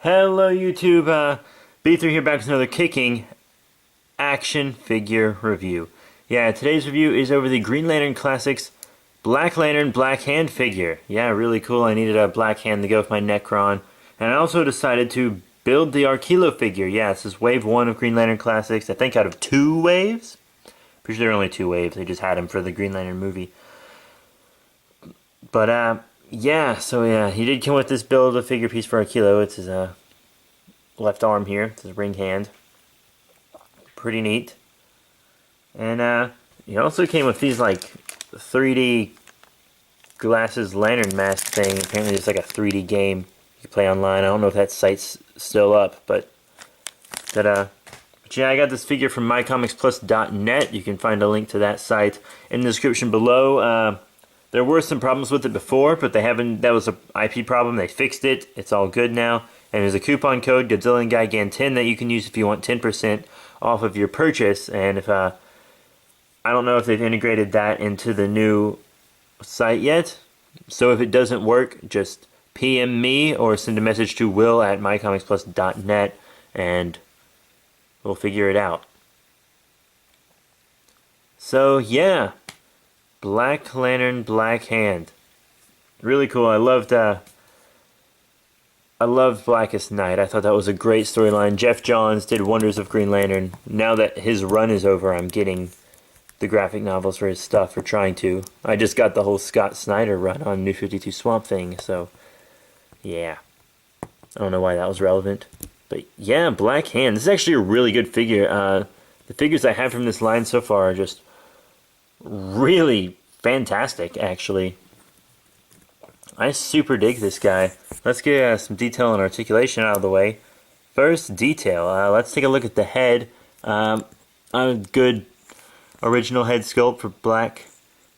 Hello YouTube, B3 here back with another kicking action figure review. Yeah, today's review is over the Green Lantern Classics Black Lantern Black Hand figure. Yeah, really cool. I needed a black hand to go with my Necron. And I also decided to build the Arquilo figure. Yeah, this is wave 1 of Green Lantern Classics, I think out of 2 waves. Pretty sure there are only 2 waves, they just had him for the Green Lantern movie. But yeah, so yeah, he did come with this build a figure piece for Arquilo. It's his left arm here, it's his ring hand. Pretty neat. And he also came with these like 3D glasses lantern mask thing. Apparently it's like a 3D game you can play online. I don't know if that site's still up, but yeah, I got this figure from mycomicsplus.net. You can find a link to that site in the description below. There were some problems with it before, but that was an IP problem. They fixed it. It's all good now. And there's a coupon code, GodzillaandGuygan10, that you can use if you want 10% off of your purchase. And if I don't know if they've integrated that into the new site yet. So if it doesn't work, just PM me or send a message to Will at mycomicsplus.net and we'll figure it out. So yeah. Black Lantern, Black Hand. Really cool. I loved Blackest Night. I thought that was a great storyline. Jeff Johns did wonders of Green Lantern. Now that his run is over, I'm getting the graphic novels for his stuff, or trying to. I just got the whole Scott Snyder run on New 52 Swamp Thing, so yeah. I don't know why that was relevant. But yeah, Black Hand. This is actually a really good figure. The figures I have from this line so far are just really fantastic, actually. I super dig this guy. Let's get some detail and articulation out of the way. First, detail. Let's take a look at the head. A good original head sculpt for Black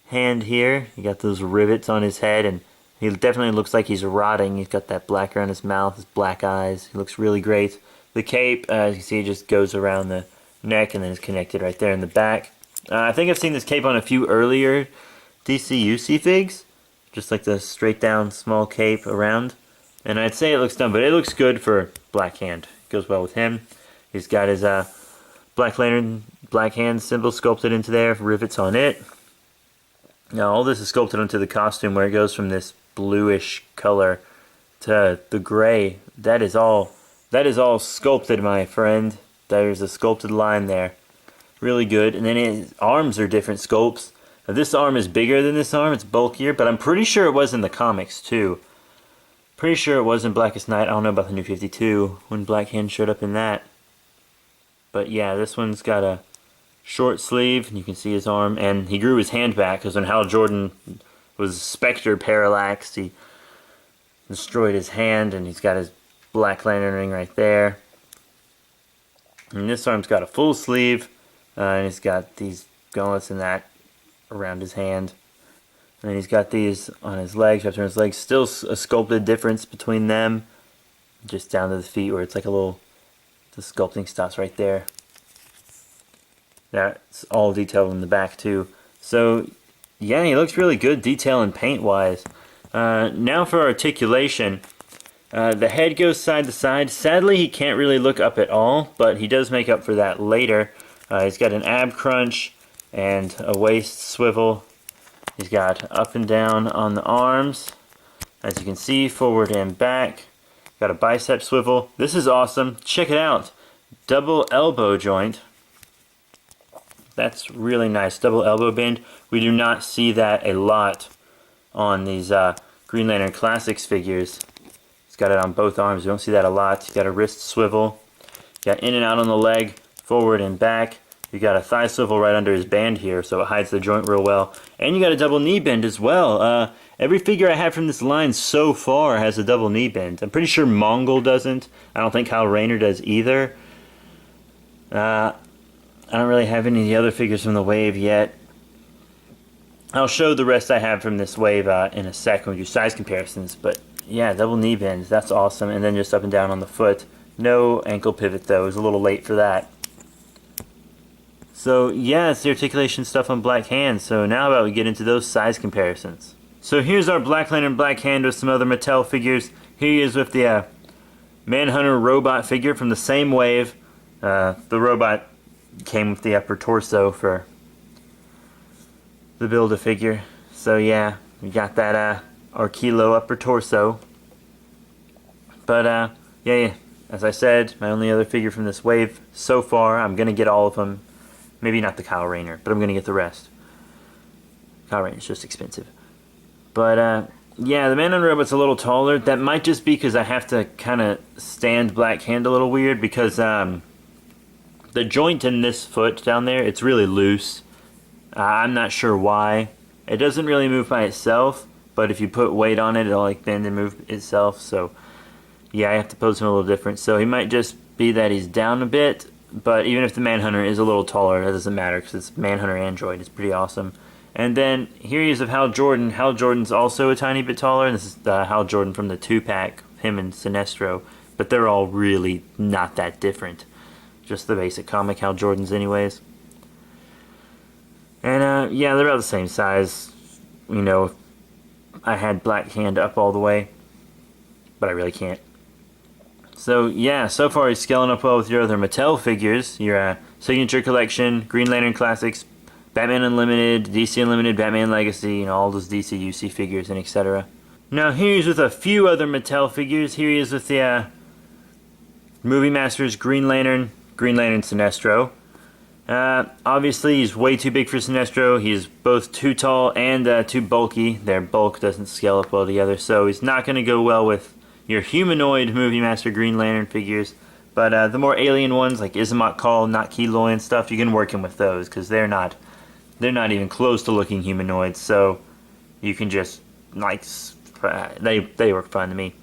Hand here. You got those rivets on his head, and he definitely looks like he's rotting. He's got that black around his mouth, his black eyes. He looks really great. The cape, as you can see, just goes around the neck and then is connected right there in the back. I think I've seen this cape on a few earlier DCUC figs, just like the straight down small cape around, and I'd say it looks done, but it looks good for Black Hand. It goes well with him. He's got his Black Lantern Black Hand symbol sculpted into there, rivets on it. Now all this is sculpted onto the costume, where it goes from this bluish color to the gray. That is all sculpted, my friend. There's a sculpted line there. Really good. And then his arms are different sculpts. Now, this arm is bigger than this arm. It's bulkier, but I'm pretty sure it was in the comics too. Pretty sure it was in Blackest Night. I don't know about the New 52 when Black Hand showed up in that. But yeah, this one's got a short sleeve, and you can see his arm. And he grew his hand back because when Hal Jordan was Spectre parallaxed, he destroyed his hand, and he's got his Black Lantern ring right there. And this arm's got a full sleeve. And he's got these gauntlets and that around his hand. And then he's got these on his legs, wrapped around his legs. Still a sculpted difference between them. Just down to the feet where it's like a little, the sculpting stops right there. That's all detailed in the back too. So yeah, he looks really good detail and paint wise. Now for articulation. The head goes side to side. Sadly, he can't really look up at all, but he does make up for that later. He's got an ab crunch and a waist swivel. He's got up and down on the arms. As you can see, forward and back. Got a bicep swivel. This is awesome. Check it out. Double elbow joint. That's really nice. Double elbow bend. We do not see that a lot on these Green Lantern Classics figures. He's got it on both arms. You don't see that a lot. He's got a wrist swivel. Got in and out on the leg. Forward and back. You got a thigh swivel right under his band here, so it hides the joint real well. And you got a double knee bend as well. Every figure I have from this line so far has a double knee bend. I'm pretty sure Mongol doesn't. I don't think Kyle Rayner does either. I don't really have any of the other figures from the wave yet. I'll show the rest I have from this wave in a sec when we do size comparisons. But yeah, double knee bend, that's awesome. And then just up and down on the foot. No ankle pivot though, it was a little late for that. So yeah, it's the articulation stuff on Black Hand. So now how about we get into those size comparisons. So here's our Black Lantern Black Hand with some other Mattel figures. Here he is with the Manhunter robot figure from the same wave. The robot came with the upper torso for the Build-A-Figure. So yeah, we got that Archilo upper torso. But yeah, as I said, my only other figure from this wave so far. I'm gonna get all of them. Maybe not the Kyle Rayner, but I'm gonna get the rest. Kyle Rayner's just expensive. But yeah, the Manhunter robot's a little taller. That might just be because I have to kind of stand Black Hand a little weird because the joint in this foot down there, it's really loose. I'm not sure why. It doesn't really move by itself, but if you put weight on it, it'll like bend and move itself. So yeah, I have to pose him a little different. So he might just be that he's down a bit, but even if the Manhunter is a little taller, that doesn't matter because it's Manhunter Android. It's pretty awesome. And then here he is of Hal Jordan. Hal Jordan's also a tiny bit taller, and this is Hal Jordan from the 2-pack, him and Sinestro. But they're all really not that different. Just the basic comic Hal Jordans anyways. And yeah, they're about the same size. You know, I had Black Hand up all the way, but I really can't. So yeah, so far he's scaling up well with your other Mattel figures. Your Signature Collection, Green Lantern Classics, Batman Unlimited, DC Unlimited, Batman Legacy, you know, all those DC UC figures and etc. Now here he's with a few other Mattel figures. Here he is with the Movie Masters Green Lantern Sinestro. Obviously he's way too big for Sinestro. He's both too tall and too bulky. Their bulk doesn't scale up well together, so he's not going to go well with your humanoid Movie Master Green Lantern figures. But the more alien ones like Izamak Kal, Nakiloi and stuff, you can work him with those because they're not even close to looking humanoids. So you can just like they work fine to me.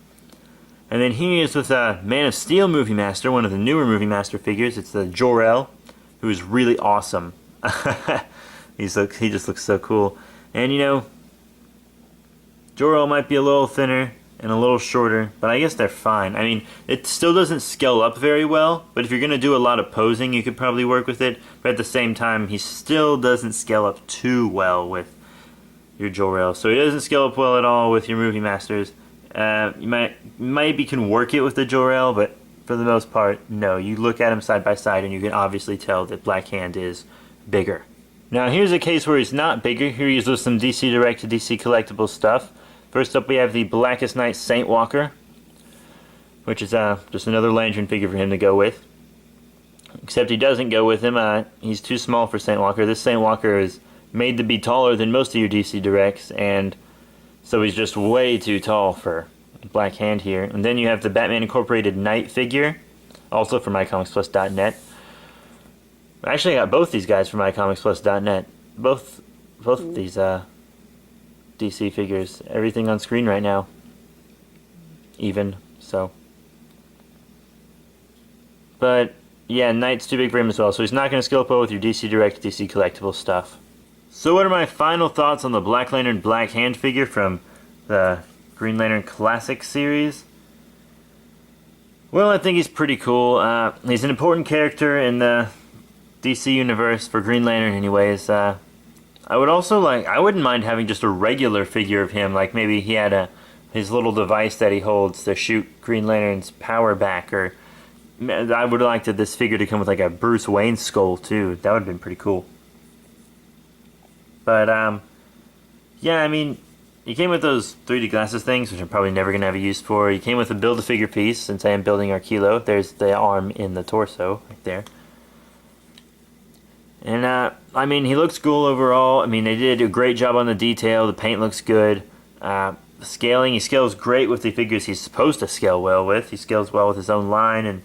And then he is with a Man of Steel Movie Master, one of the newer Movie Master figures. It's the Jor-El, who is really awesome. He just looks so cool. And you know, Jor-El might be a little thinner and a little shorter, but I guess they're fine. I mean, it still doesn't scale up very well, but if you're going to do a lot of posing, you could probably work with it. But at the same time, he still doesn't scale up too well with your Jor-El. So he doesn't scale up well at all with your Movie Masters. You maybe can work it with the Jor-El, but for the most part, no. You look at him side by side, and you can obviously tell that Black Hand is bigger. Now, here's a case where he's not bigger. Here he is with some DC Direct to DC collectible stuff. First up, we have the Blackest Night Saint Walker, which is just another Lantern figure for him to go with. Except he doesn't go with him. He's too small for Saint Walker. This Saint Walker is made to be taller than most of your DC Directs, and so he's just way too tall for Black Hand here. And then you have the Batman Incorporated Knight figure, also from iComicsPlus.net. Actually, I got both these guys from iComicsPlus.net. Both of these DC figures. Everything on screen right now. Even, so. But, yeah, Knight's too big for him as well, so he's not going to scale up well with your DC Direct, DC collectible stuff. So what are my final thoughts on the Black Lantern Black Hand figure from the Green Lantern Classic series? Well, I think he's pretty cool. He's an important character in the DC universe for Green Lantern anyways. I would also I wouldn't mind having just a regular figure of him, like maybe he had his little device that he holds to shoot Green Lantern's power back, or I would like this figure to come with like a Bruce Wayne skull too. That would have been pretty cool. But yeah, I mean, he came with those 3D glasses things, which I'm probably never going to have a use for. He came with a Build-A-Figure piece, since I am building Archilo. There's the arm in the torso, right there. And, I mean, he looks cool overall. I mean, they did a great job on the detail. The paint looks good. Scaling, he scales great with the figures he's supposed to scale well with. He scales well with his own line and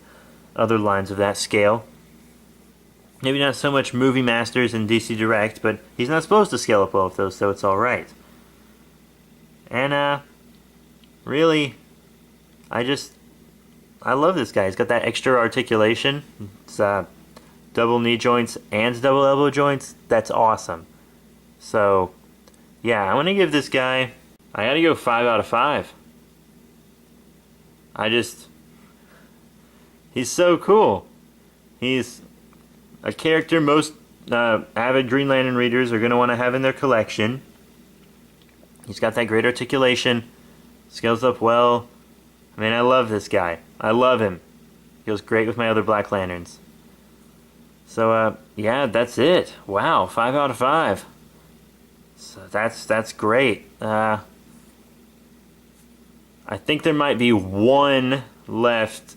other lines of that scale. Maybe not so much Movie Masters and DC Direct, but he's not supposed to scale up well with those, so it's alright. And, really, I love this guy. He's got that extra articulation. It's, double knee joints and double elbow joints. That's awesome. So, yeah, I want to give this guy, I gotta go 5 out of 5. He's so cool. He's a character most avid Green Lantern readers are going to want to have in their collection. He's got that great articulation, scales up well, I mean, I love this guy. I love him. He goes great with my other Black Lanterns. So, yeah, that's it. Wow, 5 out of 5. So that's great. I think there might be one left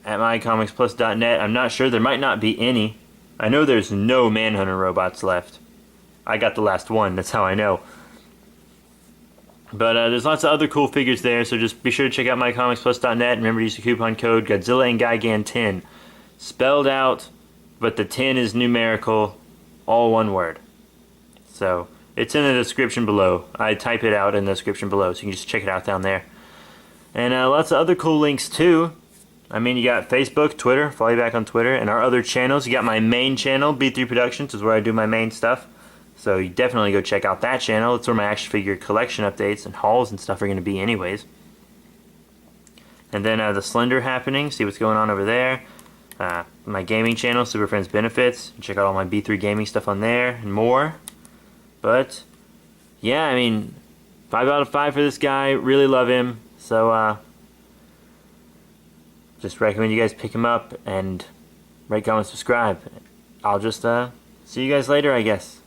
at mycomicsplus.net. I'm not sure. There might not be any. I know there's no Manhunter robots left. I got the last one. That's how I know. But there's lots of other cool figures there, so just be sure to check out mycomicsplus.net. Remember to use the coupon code Godzilla and Gigan 10. Spelled out, but the 10 is numerical, all one word. So it's in the description below. I type it out in the description below, so you can just check it out down there. And lots of other cool links too. I mean, you got Facebook, Twitter, follow you back on Twitter, and our other channels. You got my main channel, B3 Productions, is where I do my main stuff. So you definitely go check out that channel. It's where my action figure collection updates and hauls and stuff are going to be anyways. And then the Slender happening, see what's going on over there. My gaming channel, Super Friends Benefits. Check out all my B3 gaming stuff on there and more. But, yeah, I mean, 5 out of 5 for this guy. Really love him. So, just recommend you guys pick him up and rate, comment, subscribe. I'll just see you guys later, I guess.